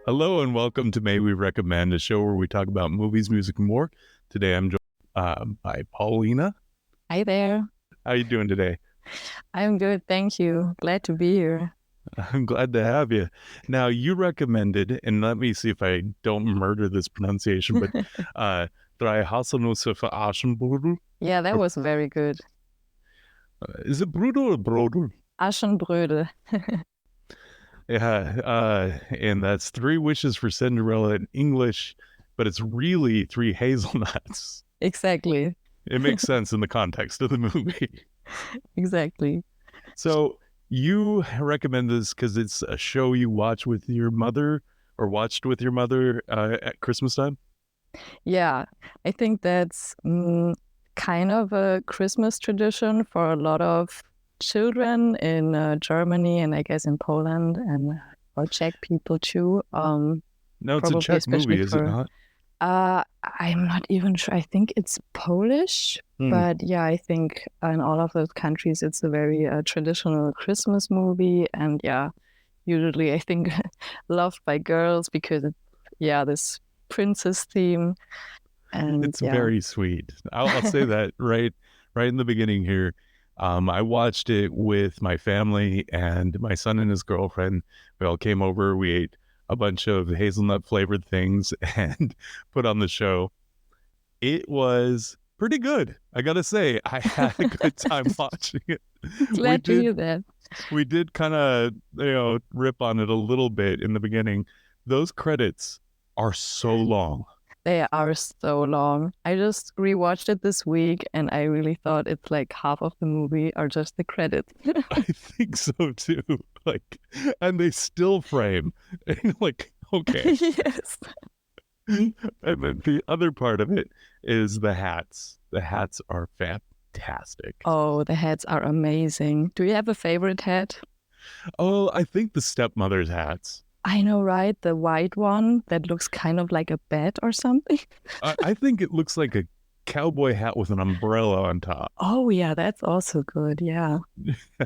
Hello and welcome to May We Recommend, a show where we talk about movies, music, and more. Today I'm joined by Paulina. Hi there. How you doing today? I'm good, thank you. Glad to be here. I'm glad to have you. Now, you recommended, and let me see if I don't murder this pronunciation, but Drei Haselnüsse für Aschenbrödel? Yeah, that Or, was very good. is it Brudel or Brodel? Aschenbrödel. Yeah, and that's Three Wishes for Cinderella in English, but it's really three hazelnuts. Exactly. It makes sense in the context of the movie. Exactly. So you recommend this because it's a show you watch with your mother or watched with your mother at Christmas time? Yeah, I think that's kind of a Christmas tradition for a lot of children in Germany and I guess in Poland and for Czech people too. No, it's a Probably Czech especially movie, is it for not? I'm not even sure. I think it's Polish, Hmm. but yeah, I think in all of those countries it's a very traditional Christmas movie, and yeah, usually I think loved by girls because yeah, this princess theme, and It's yeah, very sweet. I'll say that right in the beginning here. I watched it with my family and my son and his girlfriend. We all came over. We ate a bunch of hazelnut flavored things and put on the show. It was pretty good. I gotta say, I had a good time watching it. We glad to did hear that. we did kind of rip on it a little bit in the beginning. Those credits are so long. They are so long. I just rewatched it this week, and I really thought it's like half of the movie are just the credits. I think so too. Like, and they still frame. And like, okay. Yes. And then the other part of it is the hats. The hats are fantastic. Oh, the heads are amazing. Do you have a favorite head? Oh, I think the stepmother's hats. I know, right? The white one that looks kind of like a bat or something. I think it looks like a cowboy hat with an umbrella on top. Oh, yeah, that's also good. Yeah,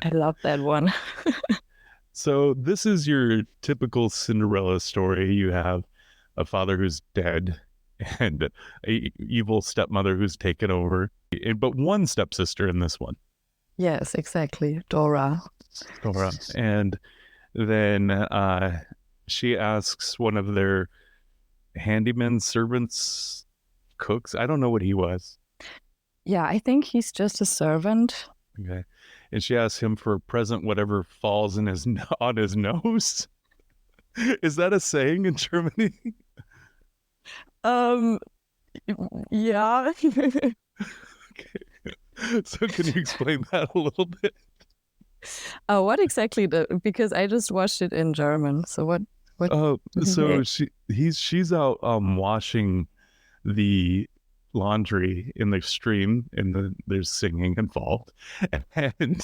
I love that one. So this is your typical Cinderella story. You have a father who's dead and a evil stepmother who's taken over, but one stepsister in this one, Yes, exactly. Dora. Dora. And then she asks one of their handyman servants, cooks. I don't know what he was. Yeah, I think he's just a servant. Okay. And she asks him for a present, whatever falls in his on his nose. Is that a saying in Germany? Um, yeah. Okay. So can you explain that a little bit? What exactly because I just watched it in German. So what Oh, yeah. so she's out washing the laundry in the stream and there's singing involved. And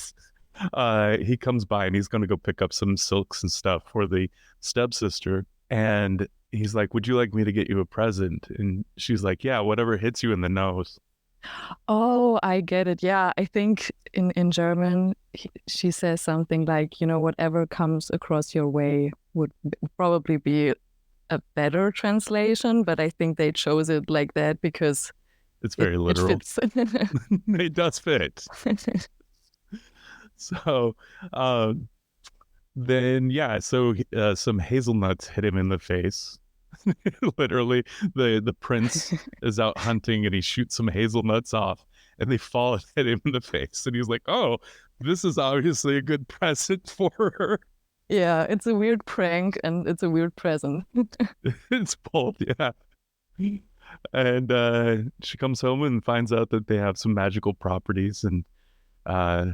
he comes by and he's going to go pick up some silks and stuff for the stepsister. And he's like, "Would you like me to get you a present?" And she's like, "Yeah, whatever hits you in the nose." Oh, I get it. Yeah, I think in German she says something like, whatever comes across your way would probably be a better translation, but I think they chose it like that because It's it very it literal. fits. It does fit. So, um, then yeah, so some hazelnuts hit him in the face. Literally, the prince is out hunting and he shoots some hazelnuts off, and they fall and hit him in the face. And he's like, "Oh, this is obviously a good present for her." Yeah, it's a weird prank and it's a weird present. It's bold, yeah. And she comes home and finds out that they have some magical properties, and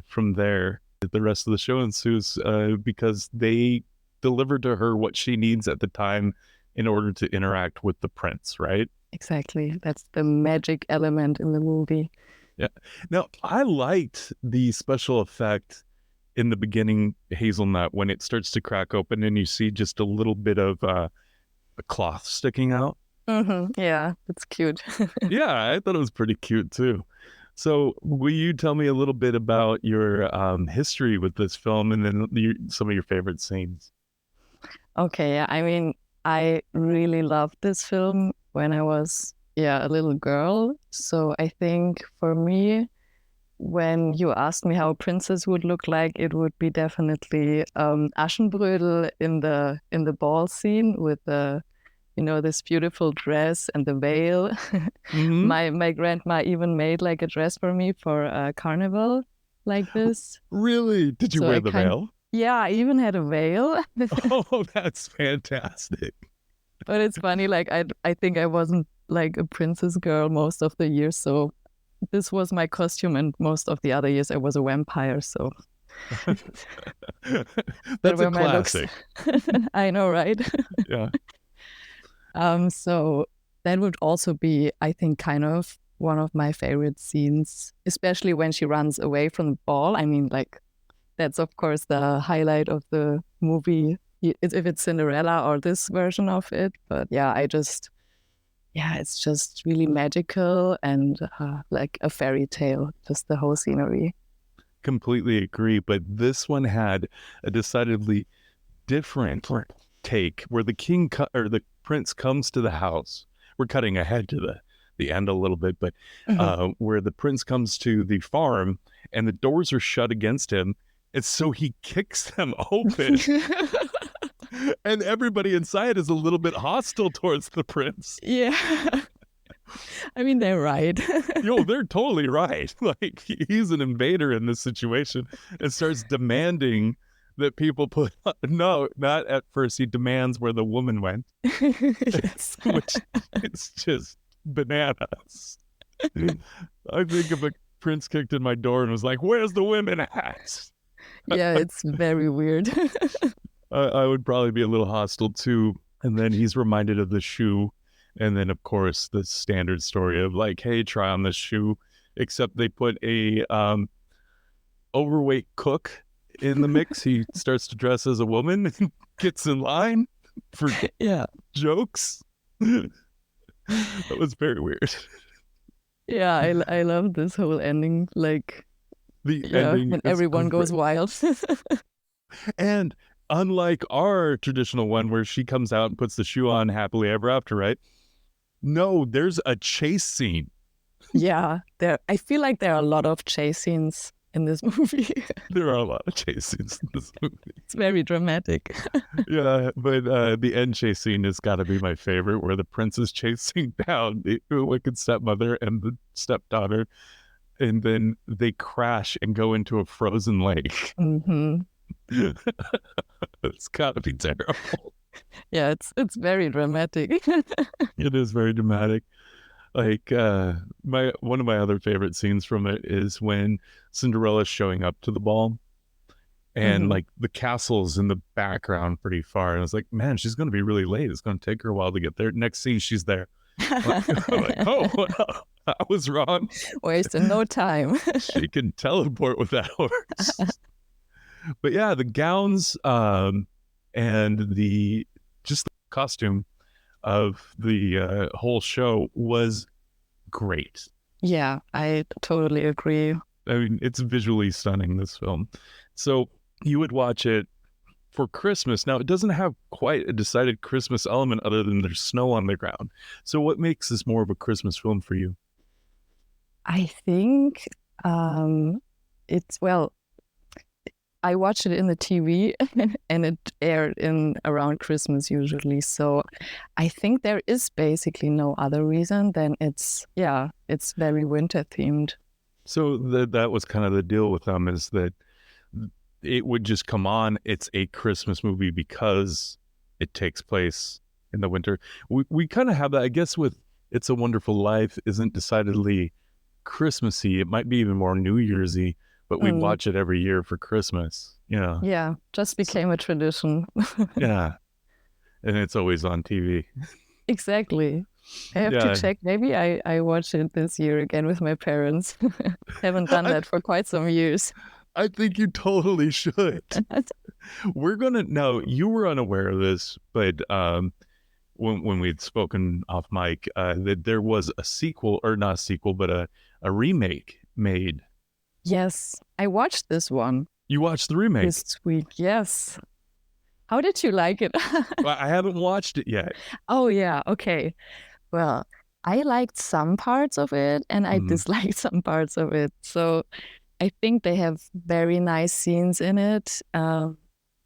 from there, the rest of the show ensues because they deliver to her what she needs at the time in order to interact with the prince, right? Exactly. That's the magic element in the movie. Yeah. Now, I liked the special effect in the beginning, hazelnut, when it starts to crack open and you see just a little bit of a cloth sticking out. Yeah, that's cute. Yeah, I thought it was pretty cute too. So, will you tell me a little bit about your history with this film and then some of your favorite scenes? Okay, yeah, I mean, I really loved this film when I was, yeah, a little girl. So I think for me, when you asked me how a princess would look like, it would be definitely Aschenbrödel in the ball scene with the, you know, this beautiful dress and the veil. Hmm. My grandma even made like a dress for me for a carnival like this. Really? Did you So wear I the kind, veil? yeah, I even had a veil. Oh, that's fantastic. But it's funny, like I think I wasn't like a princess girl most of the years, so this was my costume, and most of the other years I was a vampire. So that That's a were my looks. classic. I know, right? Yeah. So that would also be, I think, kind of one of my favorite scenes, especially when she runs away from the ball. I mean, like that's of course the highlight of the movie, if it's Cinderella or this version of it. But yeah, yeah, it's just really magical and like a fairy tale, just the whole scenery. Completely agree. But this one had a decidedly different take where or the prince comes to the house. We're cutting ahead to the end a little bit, but Mhm. where the prince comes to the farm and the doors are shut against him. And so he kicks them open, and everybody inside is a little bit hostile towards the prince. Yeah. I mean, they're right. Yo, they're totally right. Like he's an invader in this situation and starts demanding that people put no, not at first. He demands where the woman went, Yes. which is just bananas. I think if a prince kicked in my door and was like, "Where's the women at?" Yeah, it's very weird. I would probably be a little hostile too. And then he's reminded of the shoe. And then, of course, the standard story of like, hey, try on this shoe. Except they put a overweight cook in the mix. He starts to dress as a woman and gets in line for Yeah. jokes. That was very weird. Yeah, I love this whole ending. Like, The yeah, ending when is everyone goes great. wild. And unlike our traditional one where she comes out and puts the shoe on happily ever after, right? No, there's a chase scene. Yeah, I feel like there are a lot of chase scenes in this movie. There are a lot of chase scenes in this movie. It's very dramatic. Yeah, but the end chase scene has got to be my favorite, where the prince is chasing down the wicked stepmother and the stepdaughter, and then they crash and go into a frozen lake. Hmm. It's got to be terrible. Yeah, it's very dramatic. It is very dramatic. Like my one of my other favorite scenes from it is when Cinderella's showing up to the ball, and Hmm. like the castle's in the background pretty far, and I was like, man, she's going to be really late. It's going to take her a while to get there. Next scene, she's there. I'm like, oh, well, I was wrong. Wasting no time. She can teleport with that horse. But yeah, the gowns and the just the costume of the whole show was great. Yeah, I totally agree. I mean, it's visually stunning, this film. So you would watch it for Christmas. Now, it doesn't have quite a decided Christmas element other than there's snow on the ground. So what makes this more of a Christmas film for you? I think it's, well, I watched it in the TV and it aired in around Christmas usually. So I think there is basically no other reason than yeah, it's very winter themed. So that was kind of the deal with them, is that it would just come on. It's a Christmas movie because it takes place in the winter. We kind of have that, I guess, with It's a Wonderful Life isn't decidedly Christmassy. It might be even more New Year'sy, but we Mm, watch it every year for Christmas. Yeah. yeah, just So, became a tradition. yeah. And it's always on TV. Exactly. I have to Yeah. check. Maybe I watch it this year again with my parents. Haven't done I, that for quite some years. I think you totally should. We're going to, no, you were unaware of this, but when we'd spoken off mic, that there was a sequel, or not a sequel, but a remake made. Yes, I watched this one You watched the remake. this week. Yes. How did you like it? Well, I haven't watched it yet. Oh, yeah. Okay. Well, I liked some parts of it and I Mhm. disliked some parts of it. So I think they have very nice scenes in it. I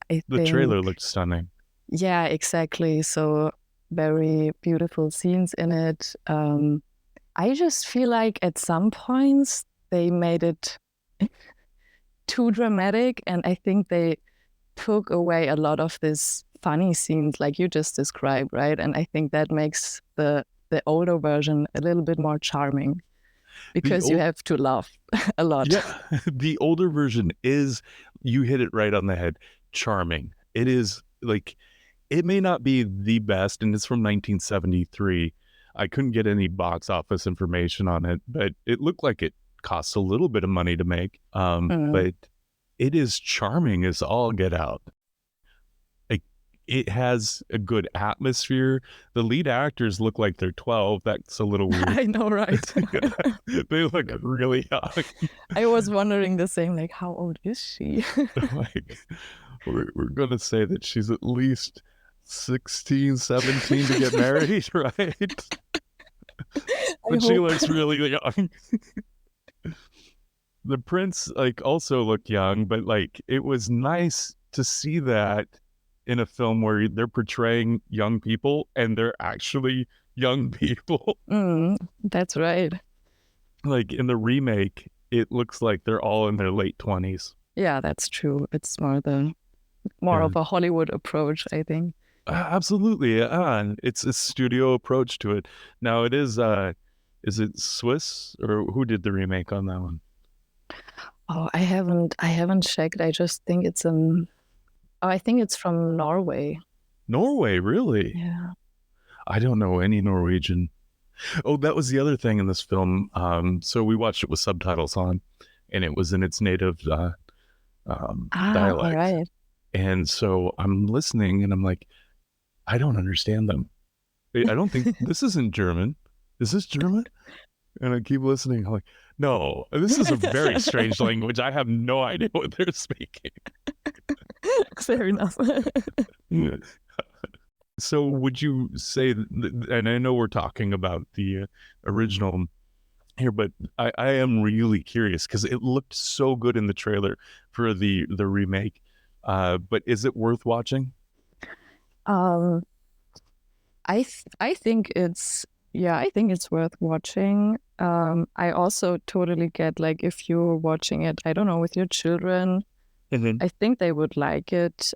The think, trailer looked stunning. yeah, exactly. So very beautiful scenes in it. I just feel like at some points they made it too dramatic, and I think they took away a lot of this funny scenes like you just described, right? And I think that makes the older version a little bit more charming The because you old have to laugh a lot. Yeah, the older version is, you hit it right on the head, charming. It is like, it may not be the best, and it's from 1973. I couldn't get any box office information on it, but it looked like it costs a little bit of money to make. Mm. But it is charming as all get out. Like, it has a good atmosphere. The lead actors look like they're 12. That's a little weird. I know, right? They look really young. I was wondering the same, like, how old is she? Like, we're gonna say that she's at least 16, 17 to get married, right? I But she hope. looks really young. The prince, like, also looked young, but like, it was nice to see that in a film where they're portraying young people and they're actually young people. That's right. Like, in the remake, it looks like they're all in their late 20s. Yeah, that's true. It's more Yeah. of a Hollywood approach, I think. Absolutely. It's a studio approach to it. Now, is it Swiss, or who did the remake on that one? Oh, I haven't checked. I just think I think it's from Norway. Norway, really? Yeah. I don't know any Norwegian. Oh, that was the other thing in this film. So we watched it with subtitles on, and it was in its native Ah, all dialect. right. And so I'm listening, and I'm like, I don't understand them. I don't think this isn't German. Is this German? And I keep listening. I'm like, no, this is a very strange language. I have no idea what they're speaking. Fair enough. So would you say, and I know we're talking about the original here, but I am really curious because it looked so good in the trailer for the remake. But is it worth watching? Um, I think I think it's worth watching. I also totally get like if you're watching it, I don't know, with your children, Mm-hmm. I think they would like it.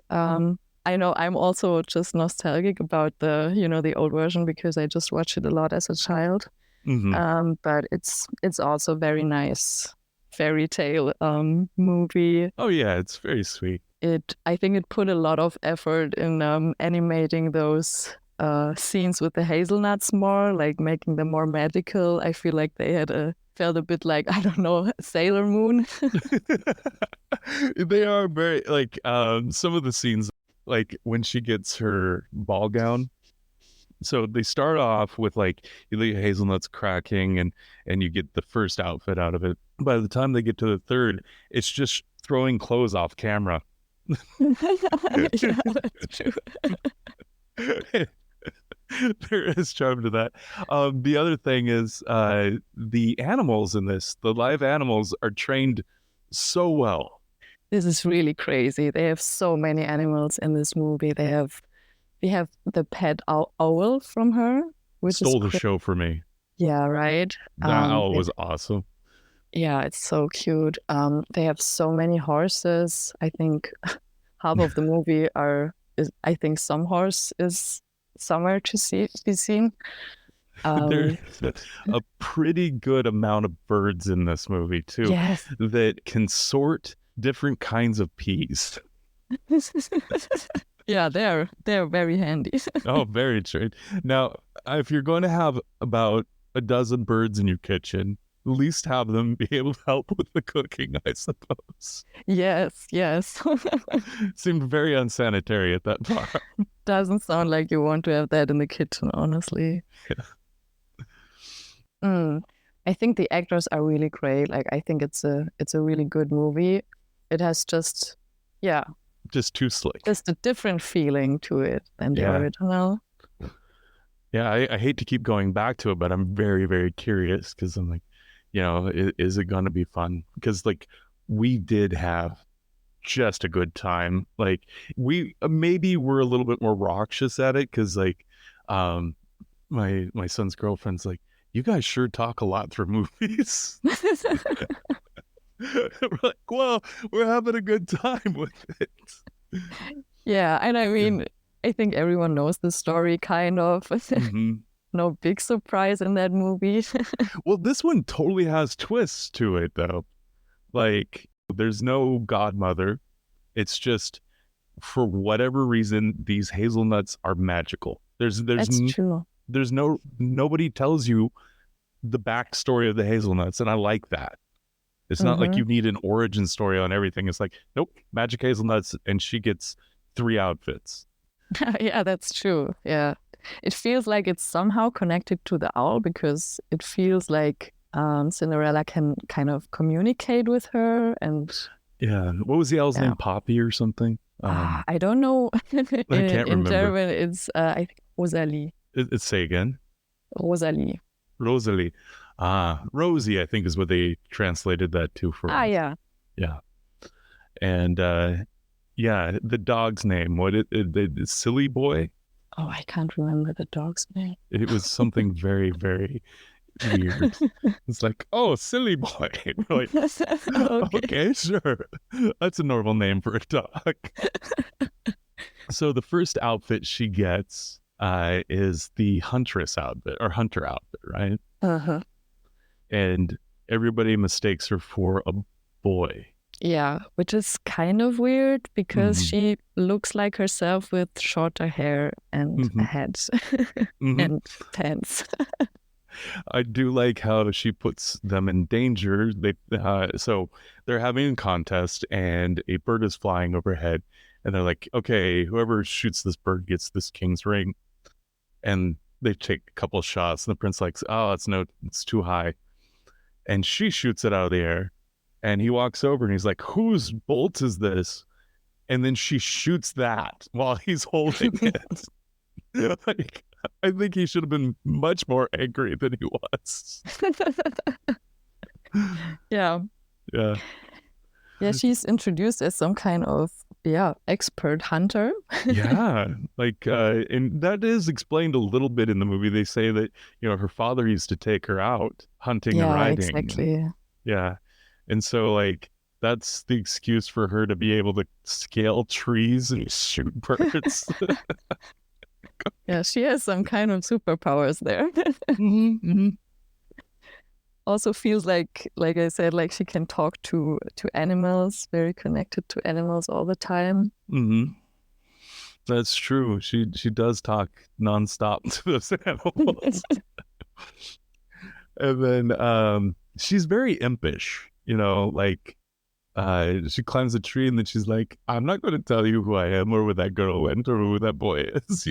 I know I'm also just nostalgic about the old version because I just watched it a lot as a child. Mm-hmm. But it's also very nice fairy tale movie. Oh yeah, it's very sweet. I think it put a lot of effort in animating those scenes with the hazelnuts more, like making them more magical. I feel like they had felt a bit like, I don't know, Sailor Moon. They are very like, some of the scenes, like when she gets her ball gown. So they start off with like, the hazelnuts cracking, and you get the first outfit out of it. By the time they get to the third, it's just throwing clothes off camera. Yeah, that's true. There is charm to that. The other thing is, the animals in this, the live animals are trained so well. This is really crazy. They have so many animals in this movie. They have the pet owl from her, which is Stole the show for me. yeah, right. That owl was awesome. Yeah, it's so cute. They have so many horses. I think half of the movie I think some horse is somewhere to be seen. There's Um, a pretty good amount of birds in this movie too, yes. that can sort different kinds of peas. Yeah, they're very handy. Oh, very true. Now, if you're going to have about a dozen birds in your kitchen, at least have them be able to help with the cooking, I suppose. Yes, yes. Seemed very unsanitary at that part. Doesn't sound like you want to have that in the kitchen, honestly. Yeah. Mm. I think the actors are really great. Like I think it's a really good movie. It has just yeah, just too slick. Just a different feeling to it than the Yeah. original. Yeah, I hate to keep going back to it, but I'm very, very curious because I'm like, is it going to be fun? Because like we did have just a good time. Like we maybe we're a little bit more raucous at it because like um my son's girlfriend's like, you guys sure talk a lot through movies. We're like, well, we're having a good time with it. Yeah, and I mean, I think everyone knows the story kind of. Mm-hmm. No big surprise in that movie. Well, this one totally has twists to it though. Like there's no godmother. It's just for whatever reason these hazelnuts are magical. That's true. There's nobody tells you the backstory of the hazelnuts, and I like that. It's not like Mm-hmm. you need an origin story on everything. It's like, nope, magic hazelnuts, and she gets 3 outfits. Yeah, that's true. Yeah. It feels like it's somehow connected to the owl because it feels like Cinderella can kind of communicate with her. And Yeah. What was the owl's name? Poppy or something? I don't know. I can't in remember. German, it's I think Rosalie. Say again. Rosalie. Rosalie. Rosie, I think is what they translated that to for us. Yeah. Yeah. And yeah, the dog's name, the silly boy? Oh, I can't remember the dog's name. It was something very, very weird. It's like, oh, silly boy. We're like, okay, sure. That's a normal name for a dog. So the first outfit she gets is the huntress outfit or hunter outfit, right? Uh-huh. And everybody mistakes her for a boy. Yeah, which is kind of weird because she looks like herself with shorter hair and a head and pants. I do like how she puts them in danger. So they're having a contest and a bird is flying overhead, and they're like, okay, whoever shoots this bird gets this king's ring. And they take a couple of shots, and the prince likes, oh, it's too high. And she shoots it out of the air. And he walks over and he's like, whose bolt is this? And then she shoots that while he's holding it. Like, I think he should have been much more angry than he was. Yeah. Yeah. Yeah, she's introduced as some kind of, expert hunter. Yeah. Like, and that is explained a little bit in the movie. They say that, her father used to take her out hunting and riding. Exactly. Yeah. And so, like, that's the excuse for her to be able to scale trees and shoot birds. Yeah, she has some kind of superpowers there. Also feels like I said, like she can talk to animals, very connected to animals all the time. That's true. She does talk nonstop to those animals. And then she's very impish. Like she climbs a tree and then she's like, I'm not going to tell you who I am or where that girl went or who that boy is,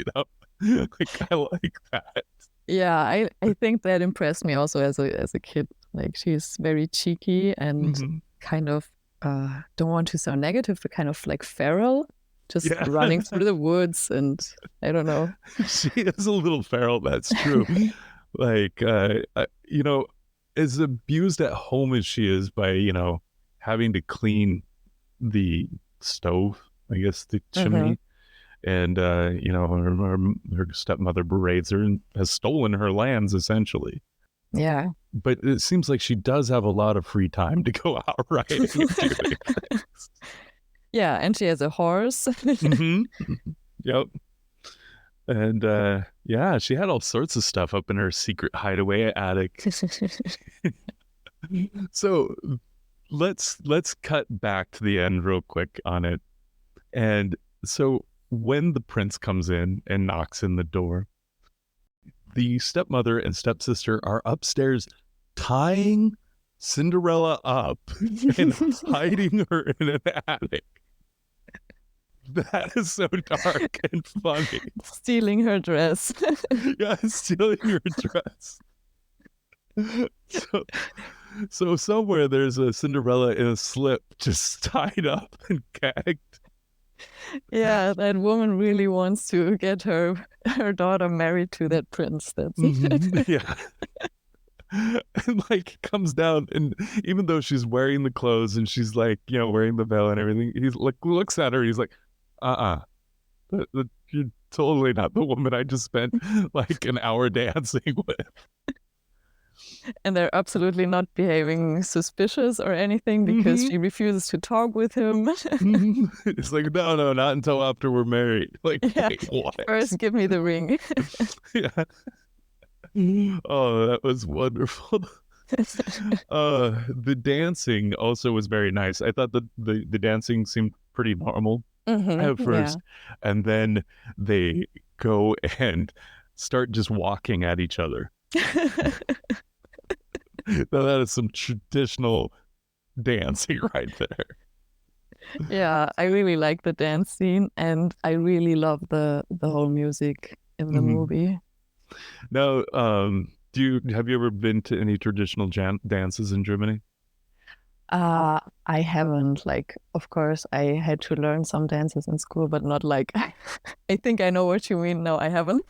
like I like that. Yeah, I think that impressed me also as a kid. Like she's very cheeky and kind of don't want to sound negative, but kind of like feral, just running through the woods, and I don't know. She is a little feral, that's true. Like as abused at home as she is by, having to clean the stove, I guess the chimney. And, her stepmother berates her and has stolen her lands, essentially. Yeah. But it seems like she does have a lot of free time to go out riding. Yeah, and she has a horse. Yep. And, she had all sorts of stuff up in her secret hideaway attic. So let's cut back to the end real quick on it. And so when the prince comes in and knocks in the door, the stepmother and stepsister are upstairs tying Cinderella up and hiding her in an attic. That is so dark and funny. Stealing her dress. Yeah, stealing her dress. So somewhere there's a Cinderella in a slip just tied up and gagged. Yeah, that woman really wants to get her daughter married to that prince. That's it. Yeah. And like comes down, and even though she's wearing the clothes and she's like, wearing the veil and everything, he's like looks at her, he's like, you're totally not the woman I just spent like an hour dancing with. And they're absolutely not behaving suspicious or anything because she refuses to talk with him. It's like, no, not until after we're married. Like, Yeah. wait, what? First, give me the ring. Yeah. Oh, that was wonderful. The dancing also was very nice. I thought the dancing seemed pretty normal at Yeah. first, and then they go and start just walking at each other. Now that is some traditional dancing right there. Yeah, I really like the dance scene, and I really love the whole music in the movie. Now, have you ever been to any traditional dances in Germany? I haven't. Like, of course, I had to learn some dances in school, but not like. I think I know what you mean. No, I haven't.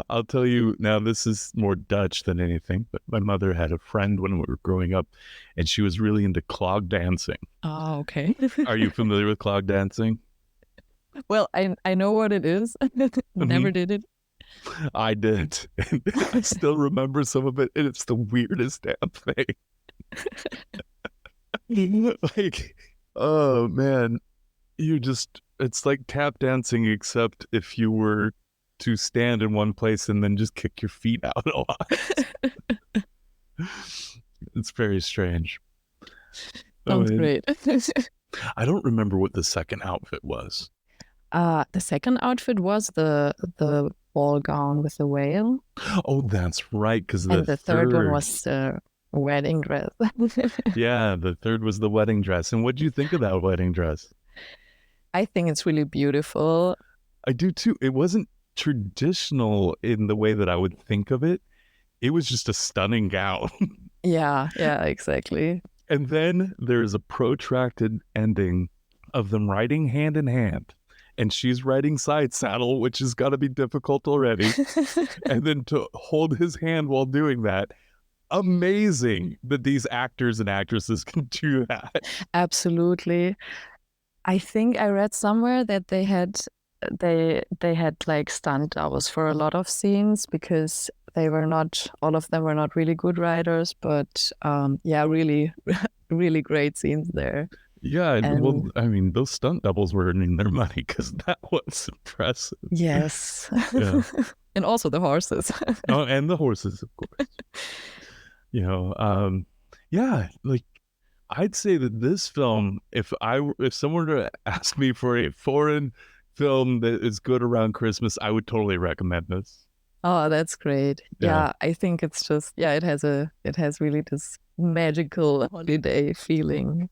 I'll tell you now, this is more Dutch than anything, but my mother had a friend when we were growing up, and she was really into clog dancing. Oh, okay. Are you familiar with clog dancing? Well, I know what it is. Never did it. I did. I still remember some of it, and it's the weirdest damn thing. Like, oh man, it's like tap dancing, except if you were to stand in one place and then just kick your feet out a lot. It's very strange. Sounds great. I don't remember what the second outfit was. The second outfit was the ball gown with the whale. Oh, that's right, because and the third one was the wedding dress. Yeah, the third was the wedding dress. And what do you think of that wedding dress? I think it's really beautiful. I do too. It wasn't traditional in the way that I would think of it. It was just a stunning gown. Yeah, exactly. And then there's a protracted ending of them riding hand in hand. And she's riding side saddle, which has got to be difficult already. And then to hold his hand while doing that, amazing that these actors and actresses can do that. Absolutely. I think I read somewhere that they had like stunt doubles for a lot of scenes because all of them were not really good riders, but really really great scenes there. Yeah, well, I mean, those stunt doubles were earning their money because that was impressive. Yes. Yeah. And also the horses. Oh, and the horses, of course. Yeah, like I'd say that this film, if someone were to ask me for a foreign film that is good around Christmas, I would totally recommend this. Oh, that's great. Yeah, I think it's just it has really this magical holiday feeling.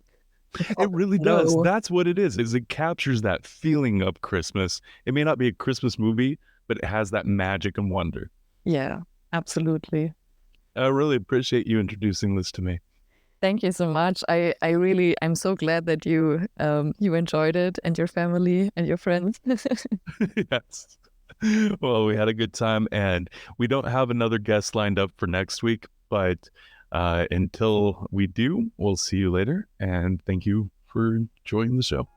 It really does. That's what it is it captures that feeling of Christmas. It may not be a Christmas movie, but it has that magic and wonder. Yeah, absolutely. I really appreciate you introducing this to me. Thank you so much. I'm so glad that you enjoyed it, and your family and your friends. Yes. Well, we had a good time, and we don't have another guest lined up for next week, but until we do, we'll see you later, and thank you for joining the show.